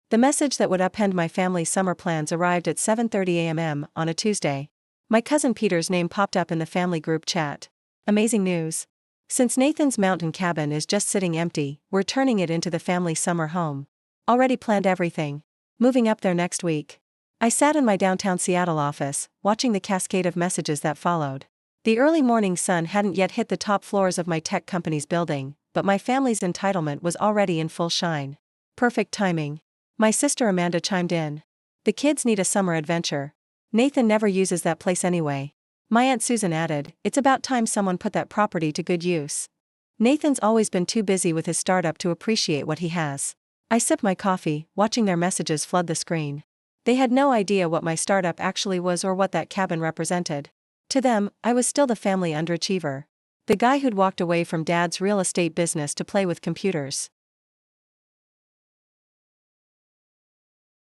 The message that would upend my family's summer plans arrived at 7:30 a.m. on a Tuesday. My cousin Peter's name popped up in the family group chat. Amazing news. Since Nathan's mountain cabin is just sitting empty, we're turning it into the family summer home. Already planned everything. Moving up there next week. I sat in my downtown Seattle office, watching the cascade of messages that followed. The early morning sun hadn't yet hit the top floors of my tech company's building, but my family's entitlement was already in full shine. Perfect timing. My sister Amanda chimed in. The kids need a summer adventure. Nathan never uses that place anyway. My Aunt Susan added, it's about time someone put that property to good use. Nathan's always been too busy with his startup to appreciate what he has. I sipped my coffee, watching their messages flood the screen. They had no idea what my startup actually was or what that cabin represented. To them, I was still the family underachiever. The guy who'd walked away from Dad's real estate business to play with computers.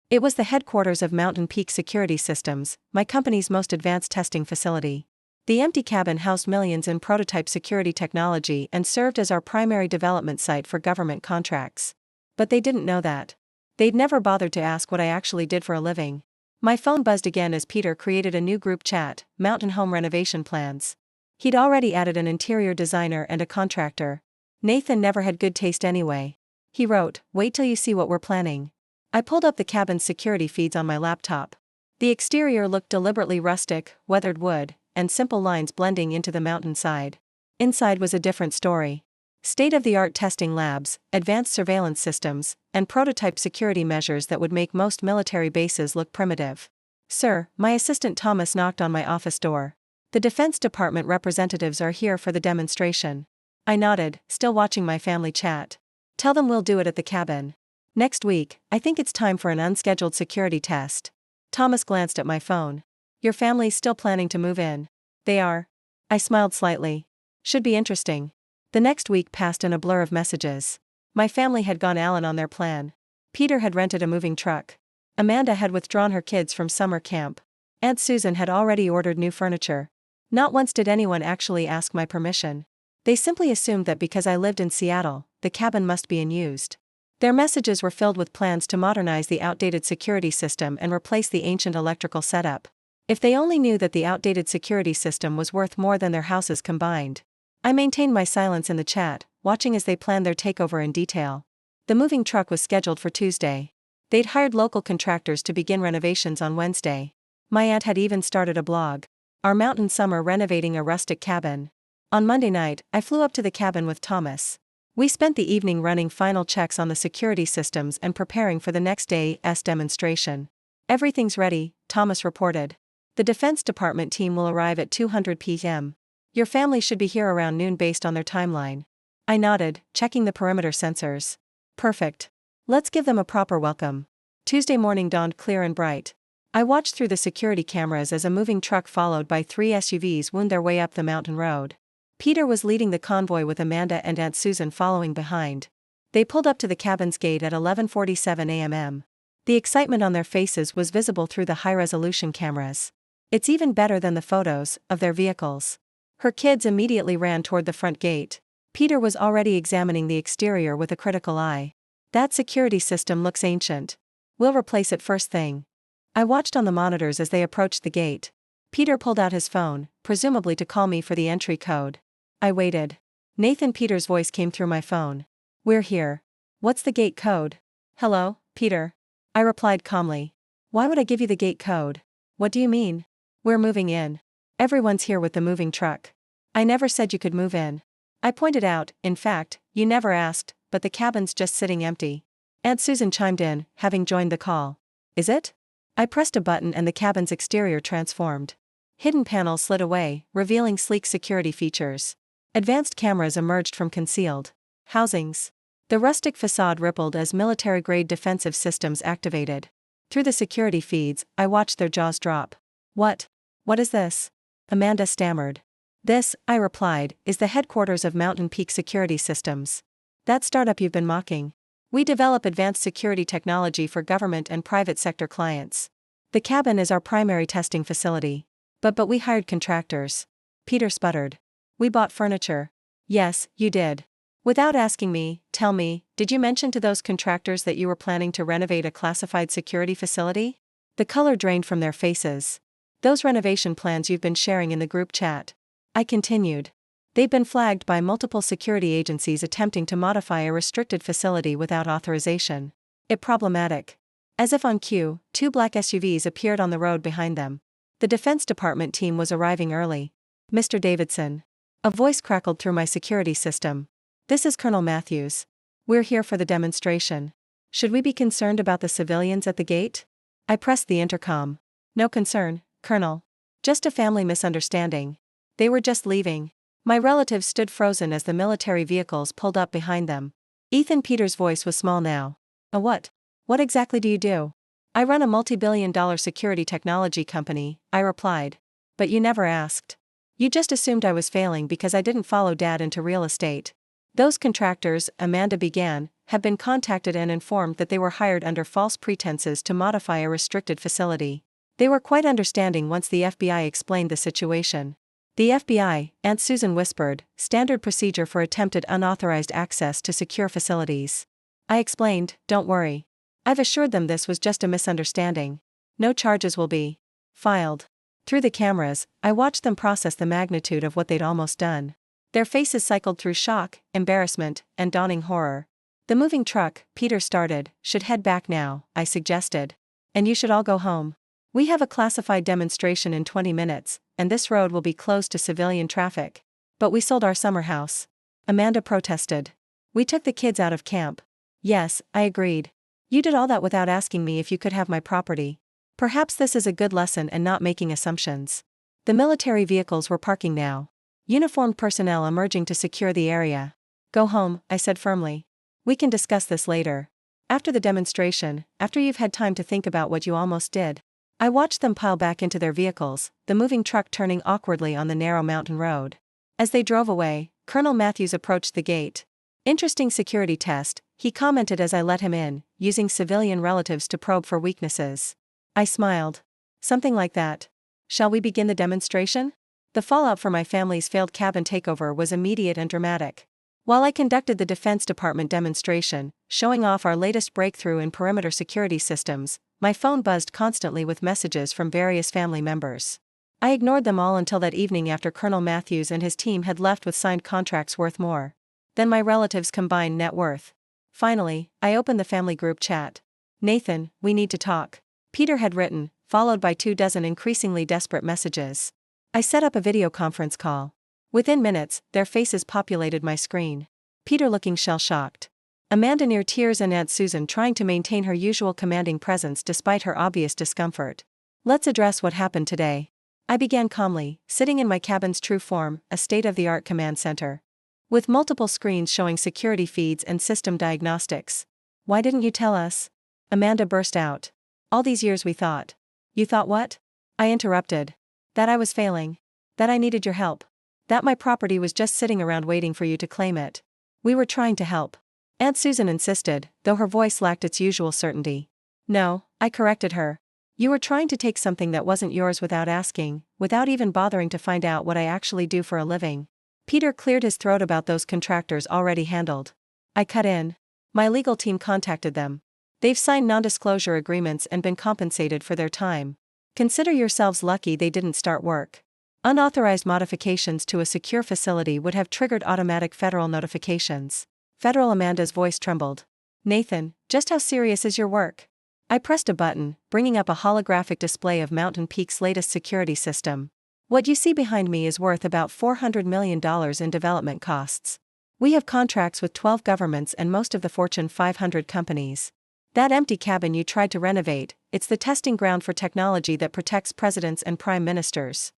It was the headquarters of Mountain Peak Security Systems, my company's most advanced testing facility. The empty cabin housed millions in prototype security technology and served as our primary development site for government contracts. But they didn't know that. They'd never bothered to ask what I actually did for a living. My phone buzzed again as Peter created a new group chat, Mountain Home Renovation Plans. He'd already added an interior designer and a contractor. Nathan never had good taste anyway. He wrote, "Wait till you see what we're planning." I pulled up the cabin's security feeds on my laptop. The exterior looked deliberately rustic, weathered wood, and simple lines blending into the mountainside. Inside was a different story. State-of-the-art testing labs, advanced surveillance systems, and prototype security measures that would make most military bases look primitive. "Sir," my assistant Thomas knocked on my office door. "The Defense Department representatives are here for the demonstration." I nodded, still watching my family chat. "Tell them we'll do it at the cabin. Next week, I think it's time for an unscheduled security test." Thomas glanced at my phone. "Your family's still planning to move in?" "They are." I smiled slightly. "Should be interesting." The next week passed in a blur of messages. My family had gone Allen on their plan. Peter had rented a moving truck. Amanda had withdrawn her kids from summer camp. Aunt Susan had already ordered new furniture. Not once did anyone actually ask my permission. They simply assumed that because I lived in Seattle, the cabin must be unused. Their messages were filled with plans to modernize the outdated security system and replace the ancient electrical setup. If they only knew that the outdated security system was worth more than their houses combined. I maintained my silence in the chat, watching as they planned their takeover in detail. The moving truck was scheduled for Tuesday. They'd hired local contractors to begin renovations on Wednesday. My aunt had even started a blog. Our mountain summer renovating a rustic cabin. On Monday night, I flew up to the cabin with Thomas. We spent the evening running final checks on the security systems and preparing for the next day's demonstration. "Everything's ready," Thomas reported. "The Defense Department team will arrive at 2:00 p.m. Your family should be here around noon based on their timeline." I nodded, checking the perimeter sensors. "Perfect. Let's give them a proper welcome." Tuesday morning dawned clear and bright. I watched through the security cameras as a moving truck followed by 3 SUVs wound their way up the mountain road. Peter was leading the convoy with Amanda and Aunt Susan following behind. They pulled up to the cabin's gate at 11:47 a.m. The excitement on their faces was visible through the high-resolution cameras. "It's even better than the photos of their vehicles." Her kids immediately ran toward the front gate. Peter was already examining the exterior with a critical eye. "That security system looks ancient. We'll replace it first thing." I watched on the monitors as they approached the gate. Peter pulled out his phone, presumably to call me for the entry code. I waited. Nathan Peter's voice came through my phone. "We're here. What's the gate code?" "Hello, Peter." I replied calmly. "Why would I give you the gate code?" "What do you mean?" "We're moving in. Everyone's here with the moving truck." "I never said you could move in." I pointed out, "In fact, you never asked, but the cabin's just sitting empty." Aunt Susan chimed in, having joined the call. "Is it?" I pressed a button and the cabin's exterior transformed. Hidden panels slid away, revealing sleek security features. Advanced cameras emerged from concealed housings. The rustic facade rippled as military-grade defensive systems activated. Through the security feeds, I watched their jaws drop. What is this?" Amanda stammered. "This," I replied, "is the headquarters of Mountain Peak Security Systems. That startup you've been mocking. We develop advanced security technology for government and private sector clients. The cabin is our primary testing facility. But we hired contractors." Peter sputtered. "We bought furniture." "Yes, you did. Without asking me, tell me, did you mention to those contractors that you were planning to renovate a classified security facility? The color drained from their faces. Those renovation plans you've been sharing in the group chat. I continued. They've been flagged by multiple security agencies attempting to modify a restricted facility without authorization. It's problematic. As if on cue, 2 black SUVs appeared on the road behind them. The Defense Department team was arriving early. Mr. Davidson. A voice crackled through my security system. This is Colonel Matthews. We're here for the demonstration. Should we be concerned about the civilians at the gate? I pressed the intercom. No concern, Colonel. Just a family misunderstanding. They were just leaving. My relatives stood frozen as the military vehicles pulled up behind them. Ethan Peters' voice was small now. A what? What exactly do you do? I run a multi-billion-dollar security technology company, I replied. But you never asked. You just assumed I was failing because I didn't follow Dad into real estate. Those contractors, Amanda began, have been contacted and informed that they were hired under false pretenses to modify a restricted facility. They were quite understanding once the FBI explained the situation. The FBI, Aunt Susan whispered, standard procedure for attempted unauthorized access to secure facilities. I explained, don't worry. I've assured them this was just a misunderstanding. No charges will be filed. Through the cameras, I watched them process the magnitude of what they'd almost done. Their faces cycled through shock, embarrassment, and dawning horror. The moving truck, Peter started, should head back now, I suggested. And you should all go home. We have a classified demonstration in 20 minutes, and this road will be closed to civilian traffic. But we sold our summer house. Amanda protested. We took the kids out of camp. Yes, I agreed. You did all that without asking me if you could have my property. Perhaps this is a good lesson in not making assumptions. The military vehicles were parking now. Uniformed personnel emerging to secure the area. Go home, I said firmly. We can discuss this later. After the demonstration, after you've had time to think about what you almost did. I watched them pile back into their vehicles, the moving truck turning awkwardly on the narrow mountain road. As they drove away, Colonel Matthews approached the gate. Interesting security test, he commented as I let him in, using civilian relatives to probe for weaknesses. I smiled. Something like that. Shall we begin the demonstration? The fallout for my family's failed cabin takeover was immediate and dramatic. While I conducted the Defense Department demonstration, showing off our latest breakthrough in perimeter security systems, my phone buzzed constantly with messages from various family members. I ignored them all until that evening after Colonel Matthews and his team had left with signed contracts worth more than my relatives' combined net worth. Finally, I opened the family group chat. Nathan, we need to talk. Peter had written, followed by 24 increasingly desperate messages. I set up a video conference call. Within minutes, their faces populated my screen. Peter looking shell-shocked. Amanda near tears and Aunt Susan trying to maintain her usual commanding presence despite her obvious discomfort. Let's address what happened today. I began calmly, sitting in my cabin's true form, a state-of-the-art command center. With multiple screens showing security feeds and system diagnostics. Why didn't you tell us? Amanda burst out. All these years we thought. You thought what? I interrupted. That I was failing. That I needed your help. That my property was just sitting around waiting for you to claim it. We were trying to help. Aunt Susan insisted, though her voice lacked its usual certainty. No, I corrected her. You were trying to take something that wasn't yours without asking, without even bothering to find out what I actually do for a living. Peter cleared his throat about those contractors already handled. I cut in. My legal team contacted them. They've signed non-disclosure agreements and been compensated for their time. Consider yourselves lucky they didn't start work. Unauthorized modifications to a secure facility would have triggered automatic federal notifications. Federal. Amanda's voice trembled. Nathan, just how serious is your work? I pressed a button, bringing up a holographic display of Mountain Peak's latest security system. What you see behind me is worth about $400 million in development costs. We have contracts with 12 governments and most of the Fortune 500 companies. That empty cabin you tried to renovate, it's the testing ground for technology that protects presidents and prime ministers.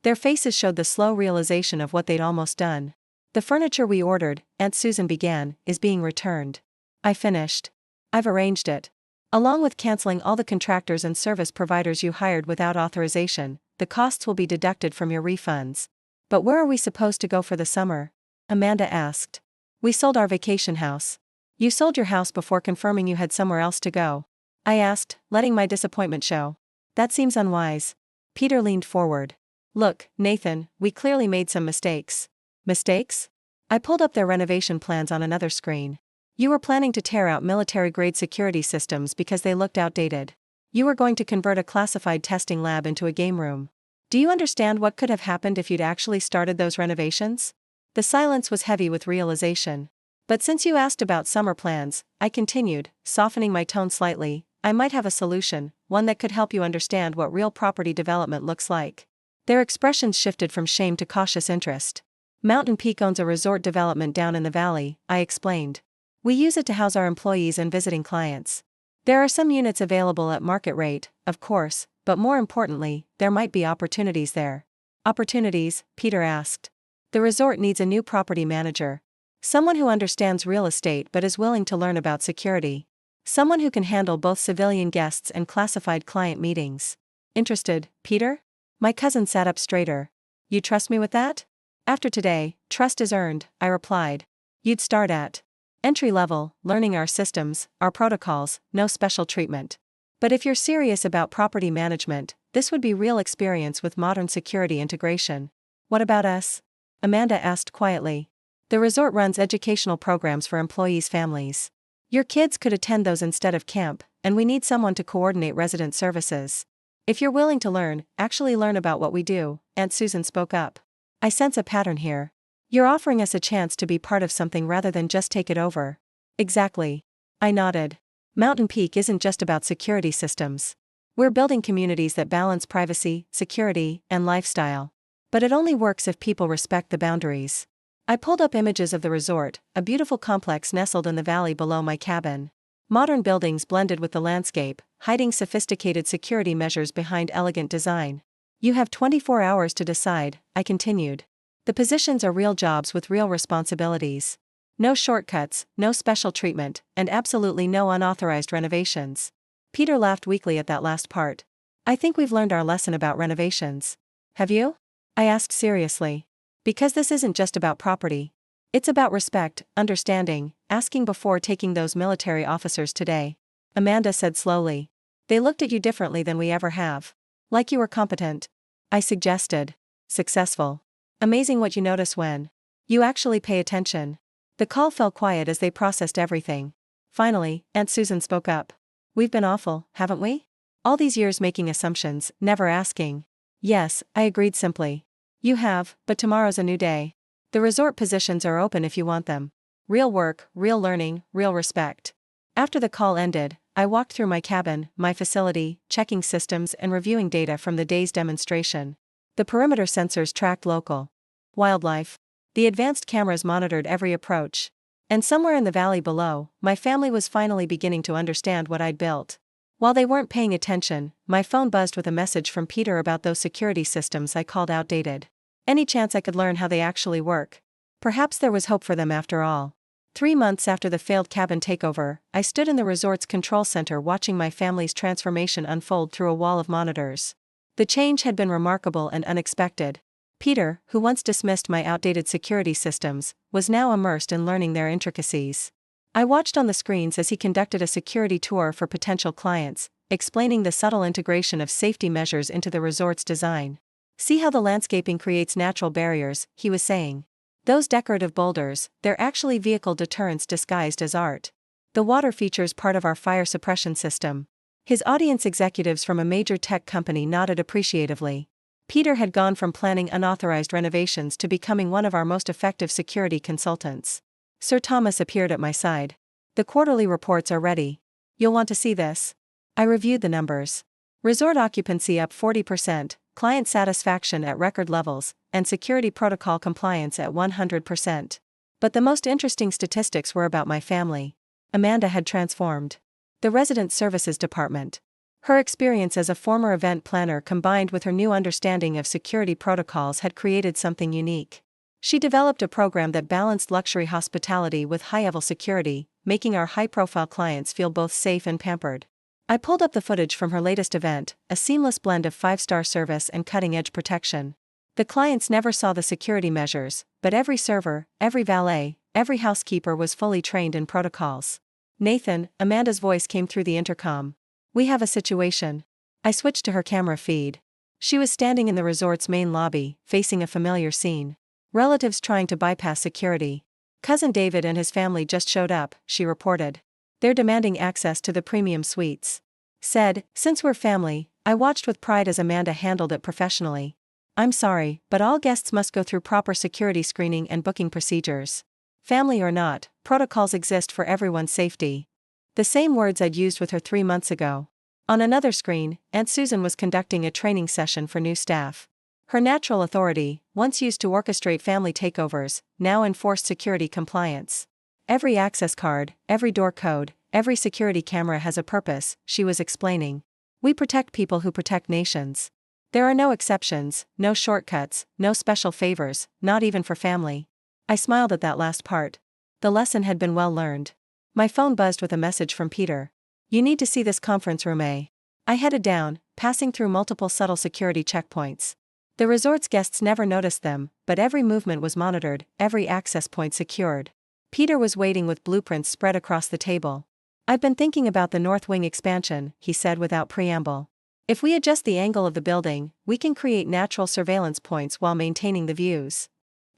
Their faces showed the slow realization of what they'd almost done. The furniture we ordered, Aunt Susan began, is being returned. I finished. I've arranged it. Along with canceling all the contractors and service providers you hired without authorization, the costs will be deducted from your refunds. But where are we supposed to go for the summer? Amanda asked. We sold our vacation house. You sold your house before confirming you had somewhere else to go. I asked, letting my disappointment show. That seems unwise. Peter leaned forward. Look, Nathan, we clearly made some mistakes. Mistakes? I pulled up their renovation plans on another screen. You were planning to tear out military-grade security systems because they looked outdated. You were going to convert a classified testing lab into a game room. Do you understand what could have happened if you'd actually started those renovations? The silence was heavy with realization. But since you asked about summer plans, I continued, softening my tone slightly, I might have a solution, one that could help you understand what real property development looks like. Their expressions shifted from shame to cautious interest. Mountain Peak owns a resort development down in the valley, I explained. We use it to house our employees and visiting clients. There are some units available at market rate, of course, but more importantly, there might be opportunities there. Opportunities? Peter asked. The resort needs a new property manager. Someone who understands real estate but is willing to learn about security. Someone who can handle both civilian guests and classified client meetings. Interested, Peter? My cousin sat up straighter. You trust me with that? After today, trust is earned, I replied. You'd start at entry level, learning our systems, our protocols, no special treatment. But if you're serious about property management, this would be real experience with modern security integration. What about us? Amanda asked quietly. The resort runs educational programs for employees' families. Your kids could attend those instead of camp, and we need someone to coordinate resident services. If you're willing to learn, actually learn about what we do, Aunt Susan spoke up. I sense a pattern here. You're offering us a chance to be part of something rather than just take it over. Exactly. I nodded. Mountain Peak isn't just about security systems. We're building communities that balance privacy, security, and lifestyle. But it only works if people respect the boundaries. I pulled up images of the resort, a beautiful complex nestled in the valley below my cabin. Modern buildings blended with the landscape, hiding sophisticated security measures behind elegant design. You have 24 hours to decide, I continued. The positions are real jobs with real responsibilities. No shortcuts, no special treatment, and absolutely no unauthorized renovations. Peter laughed weakly at that last part. I think we've learned our lesson about renovations. Have you? I asked seriously. Because this isn't just about property. It's about respect, understanding, asking before taking those military officers today. Amanda said slowly. They looked at you differently than we ever have. Like you were competent. I suggested. Successful. Amazing what you notice when you actually pay attention. The call fell quiet as they processed everything. Finally, Aunt Susan spoke up. We've been awful, haven't we? All these years making assumptions, never asking. Yes, I agreed simply. You have, but tomorrow's a new day. The resort positions are open if you want them. Real work, real learning, real respect. After the call ended, I walked through my cabin, my facility, checking systems and reviewing data from the day's demonstration. The perimeter sensors tracked local wildlife. The advanced cameras monitored every approach. And somewhere in the valley below, my family was finally beginning to understand what I'd built. While they weren't paying attention, my phone buzzed with a message from Peter about those security systems I called outdated. Any chance I could learn how they actually work? Perhaps there was hope for them after all. 3 months after the failed cabin takeover, I stood in the resort's control center watching my family's transformation unfold through a wall of monitors. The change had been remarkable and unexpected. Peter, who once dismissed my outdated security systems, was now immersed in learning their intricacies. I watched on the screens as he conducted a security tour for potential clients, explaining the subtle integration of safety measures into the resort's design. See how the landscaping creates natural barriers, he was saying. Those decorative boulders, they're actually vehicle deterrents disguised as art. The water features part of our fire suppression system. His audience executives from a major tech company nodded appreciatively. Peter had gone from planning unauthorized renovations to becoming one of our most effective security consultants. Sir Thomas appeared at my side. The quarterly reports are ready. You'll want to see this. I reviewed the numbers. Resort occupancy up 40%, client satisfaction at record levels, and security protocol compliance at 100%. But the most interesting statistics were about my family. Amanda had transformed. The resident services department. Her experience as a former event planner combined with her new understanding of security protocols had created something unique. She developed a program that balanced luxury hospitality with high-level security, making our high-profile clients feel both safe and pampered. I pulled up the footage from her latest event, a seamless blend of 5-star service and cutting-edge protection. The clients never saw the security measures, but every server, every valet, every housekeeper was fully trained in protocols. Nathan, Amanda's voice came through the intercom. We have a situation. I switched to her camera feed. She was standing in the resort's main lobby, facing a familiar scene. Relatives trying to bypass security. Cousin David and his family just showed up, she reported. They're demanding access to the premium suites. Said, since we're family, I watched with pride as Amanda handled it professionally. I'm sorry, but all guests must go through proper security screening and booking procedures. Family or not, protocols exist for everyone's safety. The same words I'd used with her 3 months ago. On another screen, Aunt Susan was conducting a training session for new staff. Her natural authority, once used to orchestrate family takeovers, now enforced security compliance. Every access card, every door code, every security camera has a purpose, she was explaining. We protect people who protect nations. There are no exceptions, no shortcuts, no special favors, not even for family. I smiled at that last part. The lesson had been well learned. My phone buzzed with a message from Peter. You need to see this conference room, eh? I headed down, passing through multiple subtle security checkpoints. The resort's guests never noticed them, but every movement was monitored, every access point secured. Peter was waiting with blueprints spread across the table. I've been thinking about the North Wing expansion, he said without preamble. If we adjust the angle of the building, we can create natural surveillance points while maintaining the views.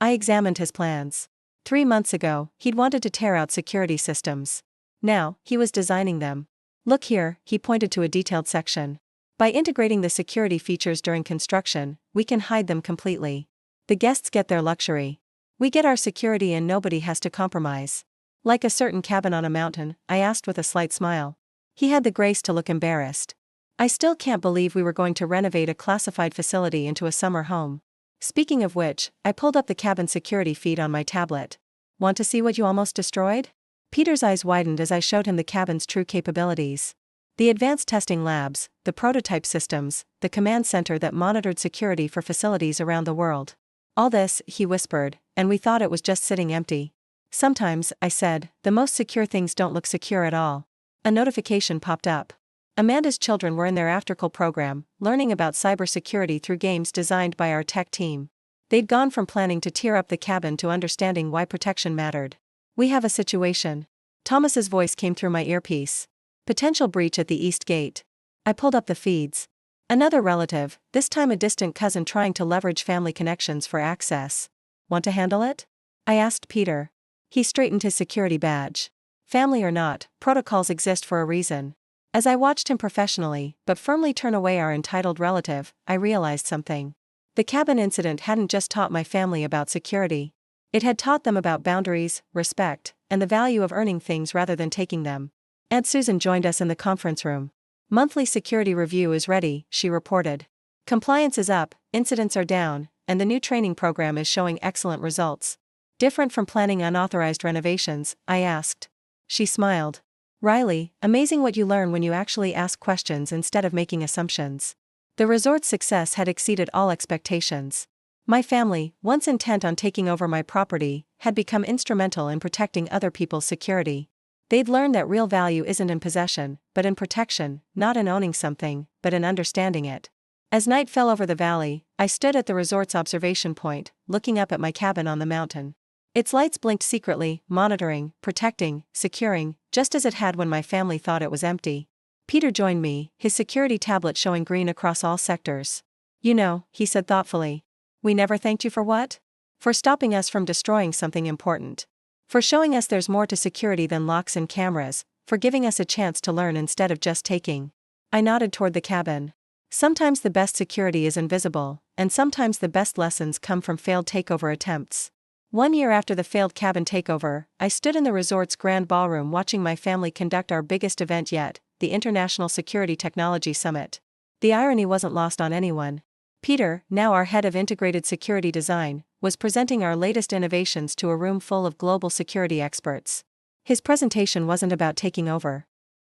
I examined his plans. 3 months ago, he'd wanted to tear out security systems. Now, he was designing them. Look here, he pointed to a detailed section. By integrating the security features during construction, we can hide them completely. The guests get their luxury. We get our security and nobody has to compromise. Like a certain cabin on a mountain, I asked with a slight smile. He had the grace to look embarrassed. I still can't believe we were going to renovate a classified facility into a summer home. Speaking of which, I pulled up the cabin security feed on my tablet. Want to see what you almost destroyed? Peter's eyes widened as I showed him the cabin's true capabilities. The advanced testing labs, the prototype systems, the command center that monitored security for facilities around the world. All this, he whispered, and we thought it was just sitting empty. Sometimes, I said, the most secure things don't look secure at all. A notification popped up. Amanda's children were in their after-school program, learning about cybersecurity through games designed by our tech team. They'd gone from planning to tear up the cabin to understanding why protection mattered. We have a situation. Thomas's voice came through my earpiece. Potential breach at the East Gate. I pulled up the feeds. Another relative, this time a distant cousin trying to leverage family connections for access. Want to handle it? I asked Peter. He straightened his security badge. Family or not, protocols exist for a reason. As I watched him professionally, but firmly turn away our entitled relative, I realized something. The cabin incident hadn't just taught my family about security. It had taught them about boundaries, respect, and the value of earning things rather than taking them. Aunt Susan joined us in the conference room. Monthly security review is ready, she reported. Compliance is up, incidents are down, and the new training program is showing excellent results. Different from planning unauthorized renovations, I asked. She smiled. Riley, amazing what you learn when you actually ask questions instead of making assumptions. The resort's success had exceeded all expectations. My family, once intent on taking over my property, had become instrumental in protecting other people's security. They'd learned that real value isn't in possession, but in protection, not in owning something, but in understanding it. As night fell over the valley, I stood at the resort's observation point, looking up at my cabin on the mountain. Its lights blinked secretly, monitoring, protecting, securing, just as it had when my family thought it was empty. Peter joined me, his security tablet showing green across all sectors. You know, he said thoughtfully. We never thanked you for what? For stopping us from destroying something important. For showing us there's more to security than locks and cameras, for giving us a chance to learn instead of just taking. I nodded toward the cabin. Sometimes the best security is invisible, and sometimes the best lessons come from failed takeover attempts. 1 year after the failed cabin takeover, I stood in the resort's grand ballroom watching my family conduct our biggest event yet, the International Security Technology Summit. The irony wasn't lost on anyone. Peter, now our head of integrated security design, was presenting our latest innovations to a room full of global security experts. His presentation wasn't about taking over.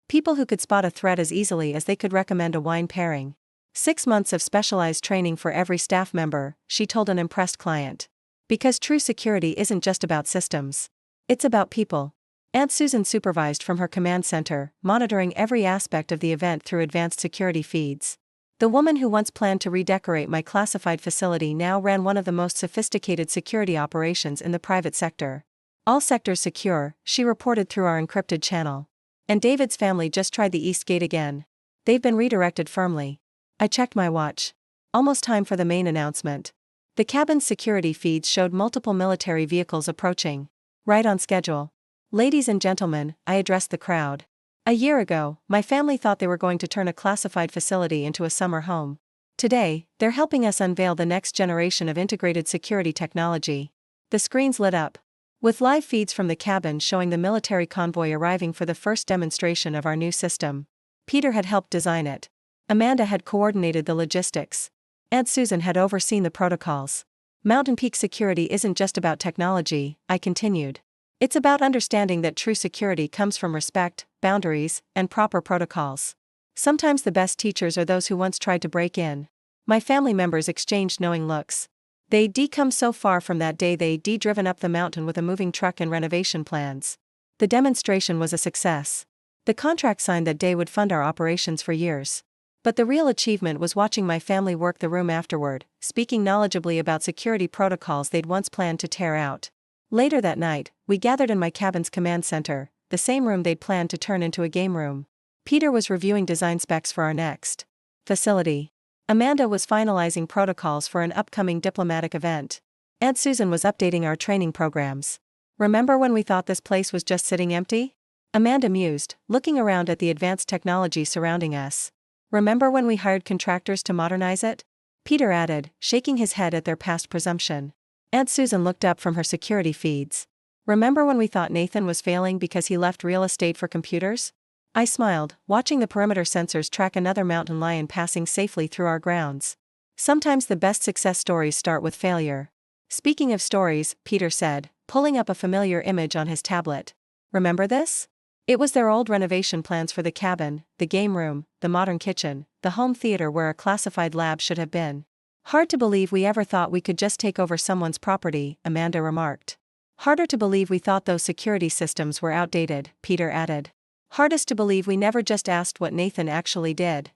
People who could spot a threat as easily as they could recommend a wine pairing. 6 months of specialized training for every staff member, she told an impressed client. Because true security isn't just about systems. It's about people. Aunt Susan supervised from her command center, monitoring every aspect of the event through advanced security feeds. The woman who once planned to redecorate my classified facility now ran one of the most sophisticated security operations in the private sector. All sectors secure, she reported through our encrypted channel. And David's family just tried the East Gate again. They've been redirected firmly. I checked my watch. Almost time for the main announcement. The cabin's security feeds showed multiple military vehicles approaching. Right on schedule. Ladies and gentlemen, I addressed the crowd. A year ago, my family thought they were going to turn a classified facility into a summer home. Today, they're helping us unveil the next generation of integrated security technology. The screens lit up, with live feeds from the cabin showing the military convoy arriving for the first demonstration of our new system. Peter had helped design it. Amanda had coordinated the logistics. Aunt Susan had overseen the protocols. Mountain Peak security isn't just about technology, I continued. It's about understanding that true security comes from respect, boundaries, and proper protocols. Sometimes the best teachers are those who once tried to break in. My family members exchanged knowing looks. They'd come so far from that day they'd driven up the mountain with a moving truck and renovation plans. The demonstration was a success. The contract signed that day would fund our operations for years. But the real achievement was watching my family work the room afterward, speaking knowledgeably about security protocols they'd once planned to tear out. Later that night, we gathered in my cabin's command center, the same room they'd planned to turn into a game room. Peter was reviewing design specs for our next facility. Amanda was finalizing protocols for an upcoming diplomatic event. Aunt Susan was updating our training programs. Remember when we thought this place was just sitting empty? Amanda mused, looking around at the advanced technology surrounding us. Remember when we hired contractors to modernize it? Peter added, shaking his head at their past presumption. Aunt Susan looked up from her security feeds. Remember when we thought Nathan was failing because he left real estate for computers? I smiled, watching the perimeter sensors track another mountain lion passing safely through our grounds. Sometimes the best success stories start with failure. Speaking of stories, Peter said, pulling up a familiar image on his tablet. Remember this? It was their old renovation plans for the cabin, the game room, the modern kitchen, the home theater where a classified lab should have been. Hard to believe we ever thought we could just take over someone's property, Amanda remarked. Harder to believe we thought those security systems were outdated, Peter added. Hardest to believe we never just asked what Nathan actually did.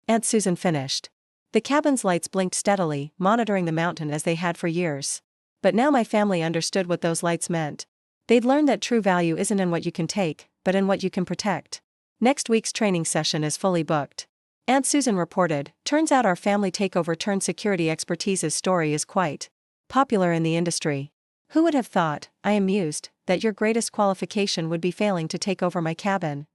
Aunt Susan finished. The cabin's lights blinked steadily, monitoring the mountain as they had for years. But now my family understood what those lights meant. They'd learned that true value isn't in what you can take, but in what you can protect. Next week's training session is fully booked. Aunt Susan reported, turns out our family takeover turned security expertise's story is quite popular in the industry. Who would have thought, I amused, that your greatest qualification would be failing to take over my cabin?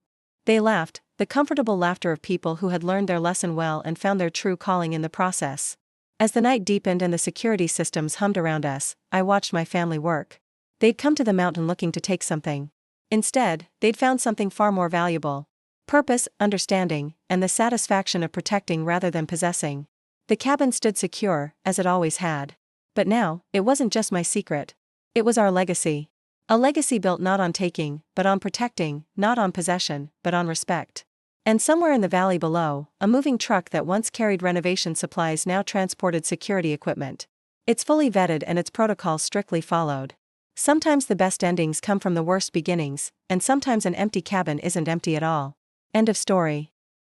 They laughed, the comfortable laughter of people who had learned their lesson well and found their true calling in the process. As the night deepened and the security systems hummed around us, I watched my family work. They'd come to the mountain looking to take something. Instead, they'd found something far more valuable. Purpose, understanding, and the satisfaction of protecting rather than possessing. The cabin stood secure, as it always had. But now, it wasn't just my secret. It was our legacy. A legacy built not on taking, but on protecting, not on possession, but on respect. And somewhere in the valley below, a moving truck that once carried renovation supplies now transported security equipment. It's fully vetted and its protocols strictly followed. Sometimes the best endings come from the worst beginnings, and sometimes an empty cabin isn't empty at all. End of story.